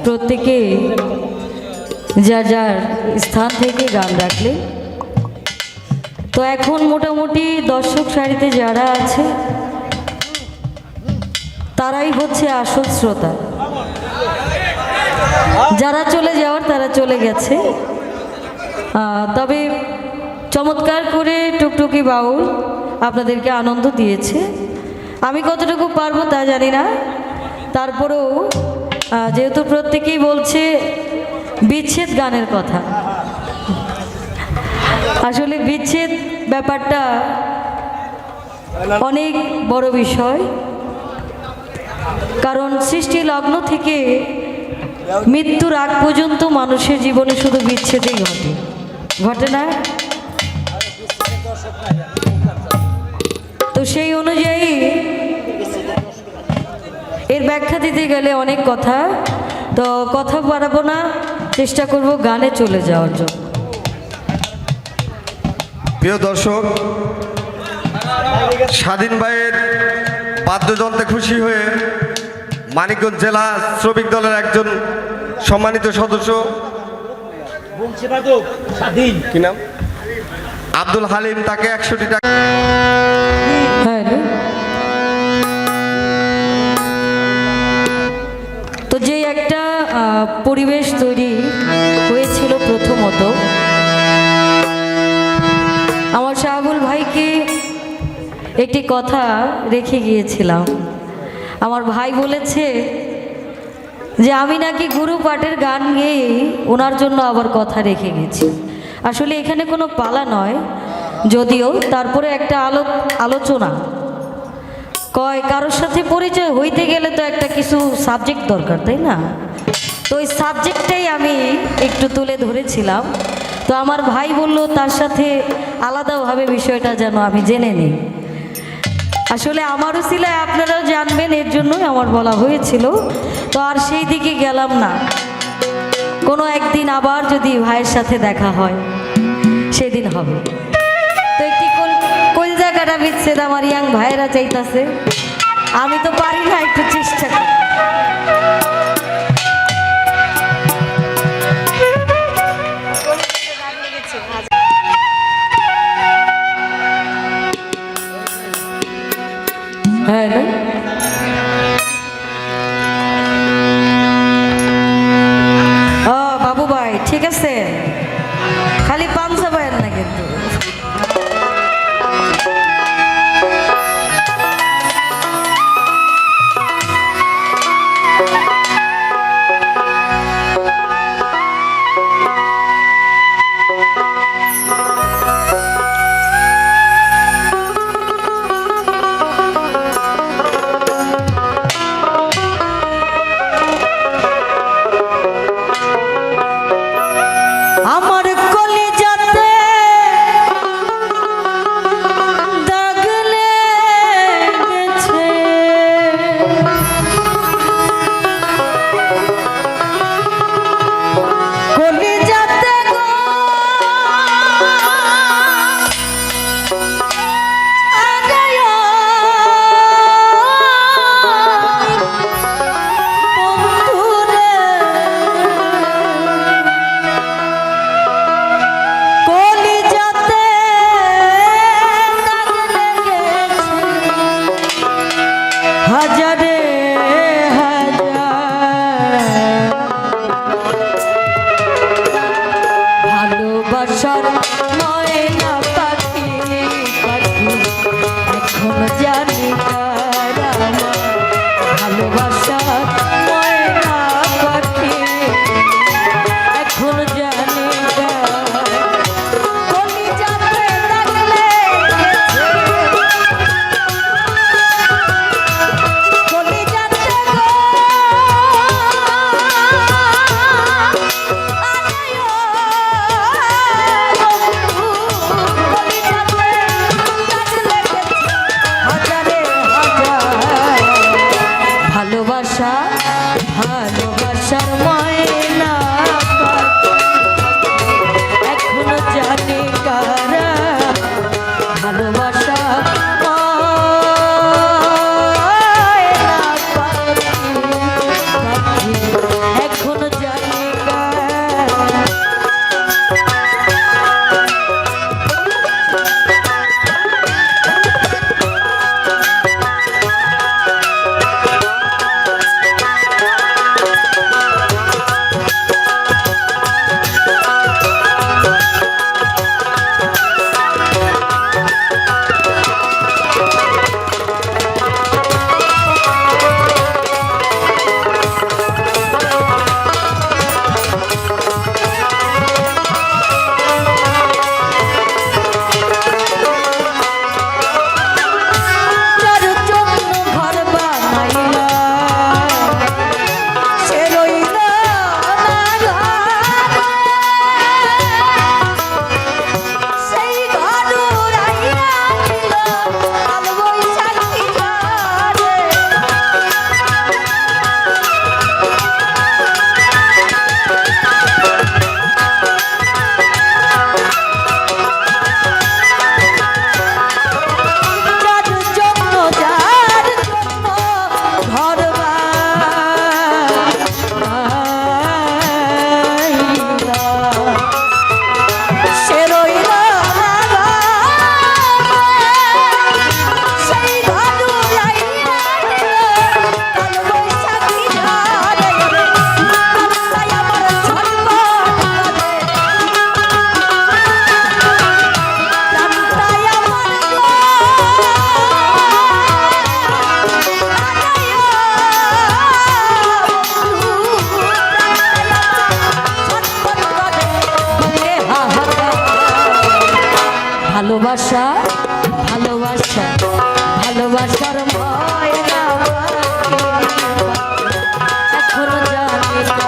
প্রত্যেকে যার যার স্থান থেকে গান রাখলে। তো এখন মোটামুটি দর্শক সারিতে যারা আছে তারাই হচ্ছে আসল শ্রোতা। যারা চলে যাওয়ার তারা চলে গেছে। তবে চমৎকার করে টুকটুকি বাউল আপনাদেরকে আনন্দ দিয়েছে। আমি কতটুকু পারবো তা জানি না, তারপরেও যেহেতু প্রত্যেকেই বলছে বিচ্ছেদ গানের কথা, আসলে বিচ্ছেদ ব্যাপারটা অনেক বড় বিষয়। কারণ সৃষ্টি লগ্ন থেকে মৃত্যুর আগ পর্যন্ত মানুষের জীবনে শুধু বিচ্ছেদই ঘটে না। তো সেই অনুযায়ী এর ব্যাখ্যা দিতে গেলে অনেক কথা, তো কথা বাড়াবো না, চেষ্টা করব গানে চলে যাওয়ার জন্য। প্রিয় দর্শক, স্বাধীন ভাইয়ের বাদ্যযন্ত্রে খুশি হয়ে মানিকগঞ্জ জেলা শ্রমিক দলের একজন সম্মানিত সদস্য কি নাম আব্দুল হালিম, তাকে 100টি টাকা। তো যে একটা পরিবেশ তৈরি হয়েছিল, প্রথমত আমার শাহাবুল ভাইকে একটি কথা রেখে গিয়েছিলাম। আমার ভাই বলেছে যে আমি নাকি গুরু পাঠের গান গেয়ে ওনার জন্য আবার কথা রেখে গেছি। আসলে এখানে কোনো পালা নয়, যদিও তারপরে একটা আলোচনা কয় কারোর সাথে পরিচয় হইতে গেলে তো একটা কিছু সাবজেক্ট দরকার, তাই না? তো ওই সাবজেক্টটাই আমি একটু তুলে ধরেছিলাম। তো আমার ভাই বলল তার সাথে আলাদাভাবে বিষয়টা যেন আমি জেনে নিই। আসলে আমারও ছিল, আপনারাও জানবেন, এর জন্যই আমার বলা হয়েছিল। তো আর সেই দিকে গেলাম না। কোনো একদিন আবার যদি ভাইয়ের সাথে দেখা হয় সেদিন হবে। তো একটি কলজা কাটা বিচ্ছেদ আমার ইয়াং ভাইয়েরা চাইতাছে, আমি তো পারি না, একটু চেষ্টা করি। হ্যালো, বাবু ভাই ঠিক আছে, খালি পাঞ্জা পায়ের না কিন্তু। ভালোবাসা ভালোবাসা ভালোবাসার ময়না এখনো জানি না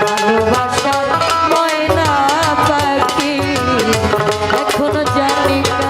ভালোবাসার ময়না পাখি এখনো জানি না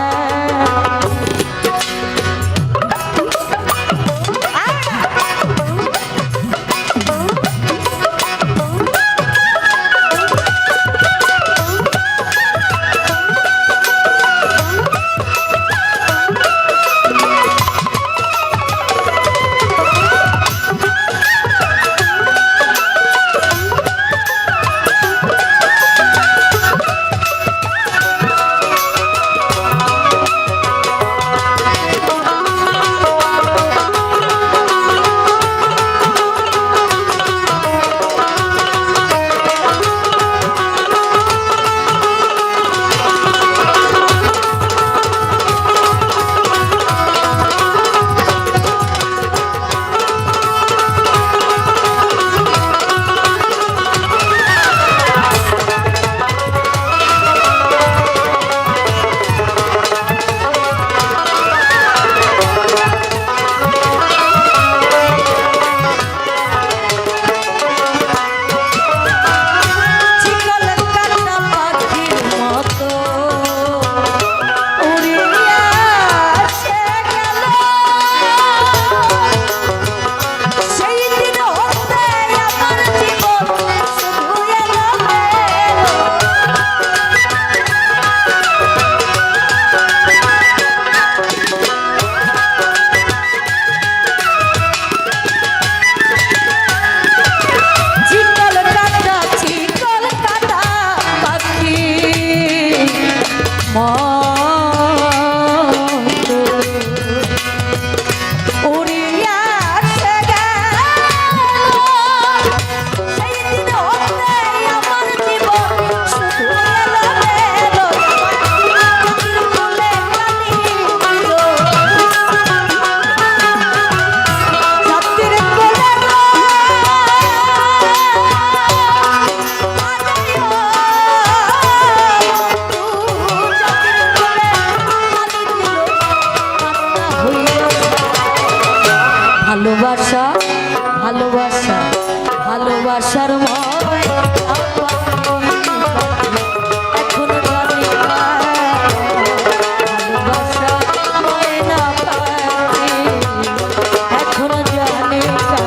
ভালোবাসা ভালোবাসা ভালোবাসার ময় এখন জানি না ভালোবাসা ময়না পাখি এখন জানি না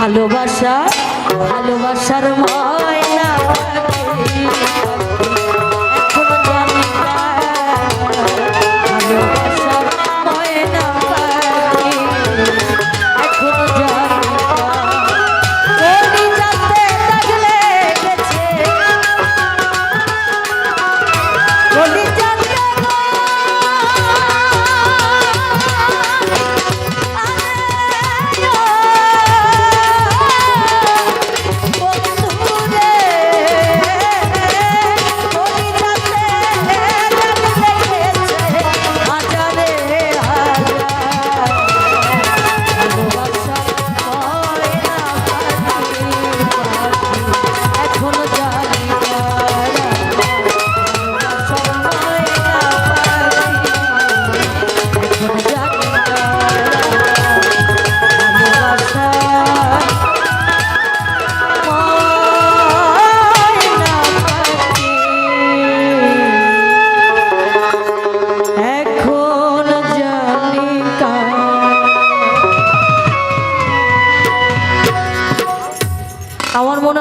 ভালোবাসা ভালোবাসার মা